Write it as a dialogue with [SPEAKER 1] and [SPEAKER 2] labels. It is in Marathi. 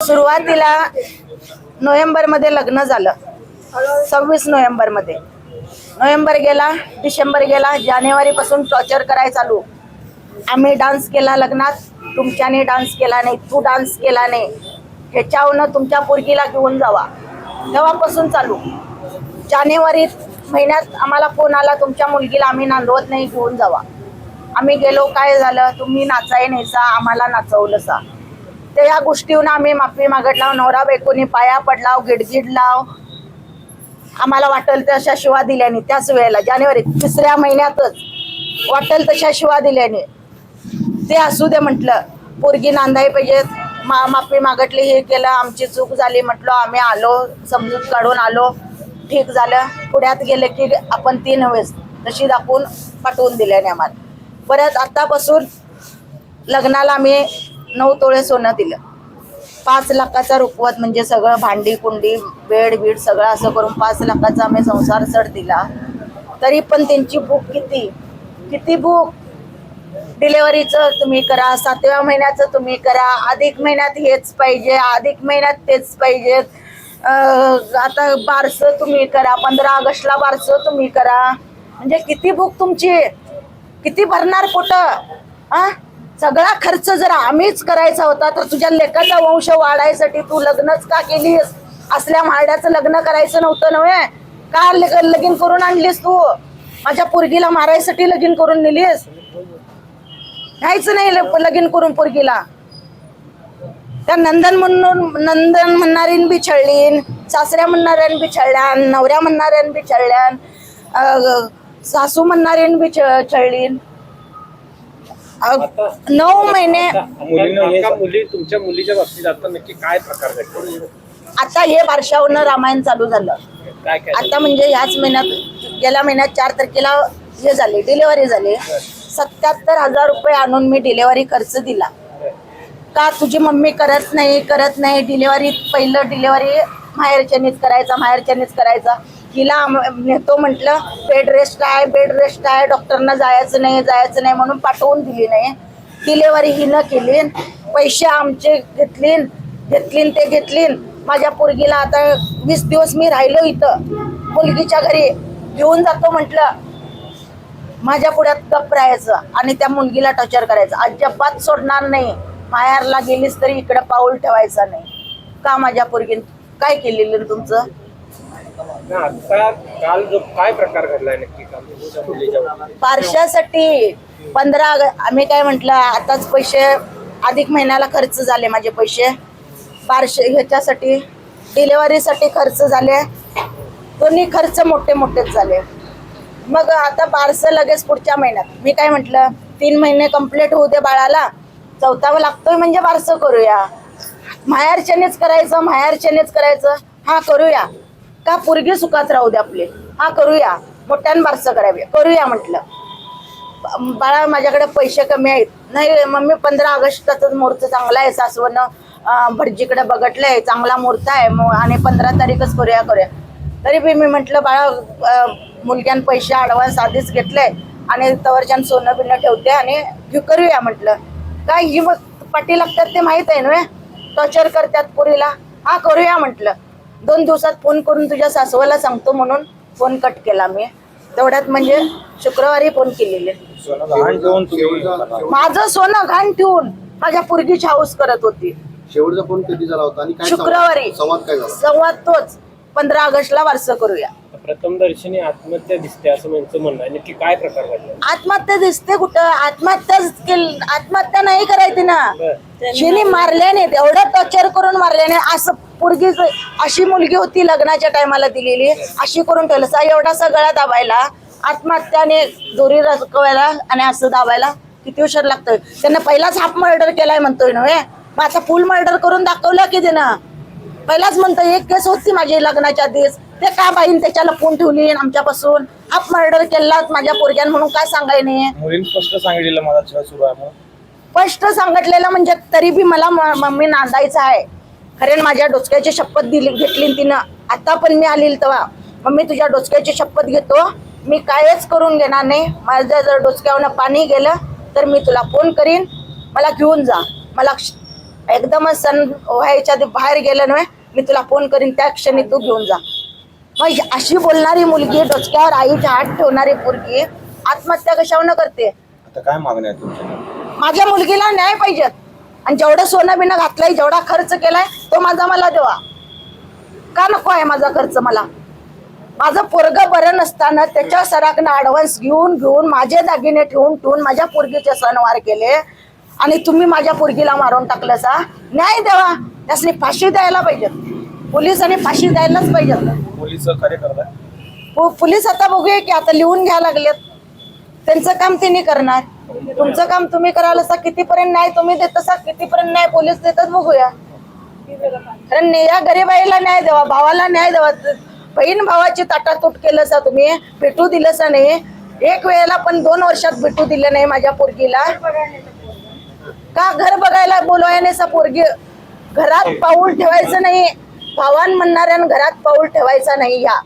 [SPEAKER 1] सुरुवातीला नोव्हेंबरमध्ये लग्न झालं, 26 नोव्हेंबरमध्ये. नोव्हेंबर गेला, डिसेंबर गेला, जानेवारीपासून टॉर्चर करायला चालू. आम्ही डान्स केला लग्नात, तुमच्याने डान्स केला नाही, तू डान्स केला नाही, ह्याच्यावरनं तुमच्या पोरगीला घेऊन जावा. तेव्हापासून चालू. जानेवारी महिन्यात आम्हाला फोन आला, तुमच्या मुलगीला आम्ही नांदवत नाही, घेऊन जावा. आम्ही गेलो, काय झालं, तुम्ही नाचाय नाहीसा, आम्हाला नाचवलंसा. ते या गोष्टीहून आम्ही माफी मागतलाव. नवरा बायकोनी पाया पडलाव, गिडगिडलाव. आम्हाला वाटेल तशा शिवा दिल्याने त्याच वेळेला जानेवारी 3ऱ्या महिन्यातच वाटेल तशा शिवा दिल्याने. ते असू दे म्हटलं, पोरगी नांदाय पाहिजे, माफी मागतली, हे केलं, आमची चूक झाली म्हटलं. आम्ही आलो, समजूत काढून आलो, ठीक झालं. पुढ्यात गेले की आपण 3 वेळेस तशी दाखवून पाठवून दिल्याने आम्हाला. परत आतापासून लग्नाला आम्ही 9 तोळे सोनं दिलं. 5 लाखाचा रुपवत, म्हणजे सगळं भांडी कुंडी बेड बीड सगळं असं करून 5 लाखाचा आम्ही संसार सड दिला. तरी पण त्यांची भूक किती भूक. डिलेवरीचं तुम्ही करा, 7व्या महिन्याचं तुम्ही करा, अधिक महिन्यात हेच पाहिजे, अधिक महिन्यात तेच पाहिजे. आता बारसं तुम्ही करा, 15 ऑगस्टला बारसं तुम्ही करा. म्हणजे किती भूक तुमची, किती भरणार पोटं. सगळा खर्च जर आम्हीच करायचा होता तर तुझ्या लेकाचा वंश वाढायसाठी तू लग्नच का केलीस? असल्या म्हारड्याचं लग्न करायचं नव्हतं नव्हे का? लगीन करून आणलीस तू? माझ्या पोरगीला मारायसाठी लगीन करून नेलीस? नाहीच नाही लगीन करून पोरगीला. त्या नंदन म्हणणारीन बी छळलीन, सासऱ्या म्हणणाऱ्यान बी छळल्यान, नवऱ्या म्हणणाऱ्यान बी छळल्यान, सासू म्हणणारीन बी छळलीन. 9 महिने.
[SPEAKER 2] तुमच्या मुलीच्या बाबतीत आता नक्की काय प्रकार घडला?
[SPEAKER 1] आता हे बारशावरनं रामायण चालू झालं. आता म्हणजे ह्याच महिन्यात, गेल्या महिन्यात 4 तारखेला हे झाले, डिलेव्हरी झाली. 77,000 रुपये आणून मी डिलेव्हरी खर्च दिला. का तुझी मम्मी करत नाही डिलेव्हरी, पहिलं डिलेव्हरी माहेरच्यानीच करायचा. हिला नेतो म्हटलं, बेड रेस्ट आहे, डॉक्टरना जायचं नाही म्हणून पाठवून दिली नाही. डिलेव्हरी हिनं केली, पैसे आमचे घेतलीन. माझ्या पोरगीला आता 20 दिवस मी राहिलो इथं मुलगीच्या घरी, घेऊन जातो म्हटलं. माझ्या पुढ्यात गप्प राहायचं आणि त्या मुलगीला टॉर्चर करायचं. अजिबात सोडणार नाही. माहेरला गेलीस तरी इकडे पाऊल ठेवायचा नाही. का माझ्या पोरगीन काय केलेलं तुमचं?
[SPEAKER 2] आता काल जो काय प्रकार घडलाय नक्की
[SPEAKER 1] बारशासाठी 15 आम्ही काय म्हटलं, आताच पैसे अधिक महिन्याला खर्च झाले, माझे पैसे बारशे ह्याच्यासाठी डिलेव्हरीसाठी खर्च झाले. दोन्ही खर्च मोठेच झाले. मग आता बारसं लगेच पुढच्या महिन्यात. मी काय म्हटलं, 3 महिने कंप्लीट होऊ दे बाळाला, 4था लागतोय म्हणजे बारसं करूया. माहेरच्यानेच करायचं. हा करूया. का पोरगी सुखात राहू दे आपले. हा करूया, मोठ्यानं बारसं करूया म्हटलं. बाळा माझ्याकडे पैसे कमी आहेत. नाही मम्मी, 15 ऑगस्टचाच मुहूर्त चांगला आहे, सासवनं भटजीकडे बघटलंय, चांगला मुहूर्त आहे आणि 15 तारीखच करूया. तरी बी मी म्हटलं, बाळा मुलग्यान पैसे ॲडव्हान्स आधीच घेतले आणि तवरच्यान सोनं बिनं ठेवते आणि करूया म्हटलं. काय ही पाठी लागतात ते माहीत आहे ना, टॉर्चर करतात पोरीला. हा करूया म्हटलं. 2 दिवसात फोन करून तुझ्या सासवाला सांगतो म्हणून फोन कट केला मी. तेवढ्यात म्हणजे शुक्रवारी फोन केलेले. माझं सोनं घाण ठेवून माझ्या पोरगीची हाऊस करत होती.
[SPEAKER 3] शेवटचा फोन कधी झाला होता आणि काय
[SPEAKER 1] शुक्रवारी.
[SPEAKER 3] संवाद काय झाला?
[SPEAKER 1] संवाद तोच, 15 ऑगस्टला बारसं करूया.
[SPEAKER 2] प्रथम दर्शनी आत्महत्या दिसते असं त्यांचं म्हणणं आहे. नक्की काय प्रकार घडला?
[SPEAKER 1] आत्महत्या दिसते कुठं? आत्महत्या नाही करायची ना. शिनी मारल्याने, एवढं टॉर्चर करून मारल्याने. असं पोरगी अशी मुलगी होती लग्नाच्या टायमाला दिलेली, अशी करून ठेवलं. एवढासा गळा दाबायला, आत्महत्याने दोरी रचवायला आणि असं दाबायला किती उशीर लागतोय? त्यांना पहिलाच हाफ मर्डर केलाय म्हणतोय ना. मग आता फुल मर्डर करून दाखवलं की त्यानं. पहिलाच म्हणतोय, एक केस होती माझी लग्नाच्या दिवस, ते का बाईन त्याच्याला फोन ठेवली आमच्यापासून. हाफ मर्डर केला माझ्या पोरग्यान म्हणून काय सांगाय नाही?
[SPEAKER 2] मुलींनी स्पष्ट सांगितलेलं मला सुरू आहे.
[SPEAKER 1] स्पष्ट सांगितलेलं म्हणजे तरी बी मला मम्मी नांदायचं आहे. खरे माझ्या डोसक्याची शपथ घेतली तिनं. आता पण मी आली तेव्हा, मम्मी तुझ्या डोसक्याची शपथ घेतो, मी कायच करून घेणार नाही. माझ्या जर डोसक्यावरनं पाणी गेलं तर मी तुला फोन करीन, मला घेऊन जा. मला एकदमच सण व्हायच्या आधी बाहेर गेलं नाही मी तुला फोन करीन त्या क्षणी तू घेऊन जा. मग अशी बोलणारी मुलगी, डोसक्यावर आईच्या हात ठेवणारी पोरगी आत्महत्या कशावर करते?
[SPEAKER 3] आता काय मागण्या आहे तुमच्या?
[SPEAKER 1] माझ्या मुलगीला न्याय पाहिजे आणि जेवढं सोनं बिनं घातलंय, जेवढा खर्च केलाय तो माझा मला देवा. का नको आहे माझा खर्च मला? माझं पोरगं बरं नसताना त्याच्या सराकनं ॲडव्हान्स घेऊन माझे दागिने ठेवून माझ्या पोरगीचे सणवार केले आणि तुम्ही माझ्या पोरगीला मारून टाकलं सा. न्याय द्यावा. त्यासनी फाशी द्यायला पाहिजे. पोलिसांनी फाशी द्यायलाच पाहिजे.
[SPEAKER 3] पोलीस सहकार्य करताय?
[SPEAKER 1] पोलीस आता बघूया की आता लिहून घ्यायला लागलेत. त्यांचं काम त्यांनी करणार. तुमचं काम तुम्ही करायला सा. कितीपर्यंत न्याय तुम्ही देत असा, कितीपर्यंत न्याय पोलीस देतात बघूया. कारण या गरीबाईला न्याय द्यावा, भावाला न्याय द्यावा. बहीण भावाची ताटातूट केलं सा तुम्ही, भेटू दिलं सा नाही. एक वेळेला पण 2 वर्षात भेटू दिलं नाही माझ्या पोरगीला. का घर बघायला बोलवायने सा पोरगी? घरात पाऊल ठेवायचं नाही. भावान म्हणणाऱ्यानं घरात पाऊल ठेवायचा नाही. या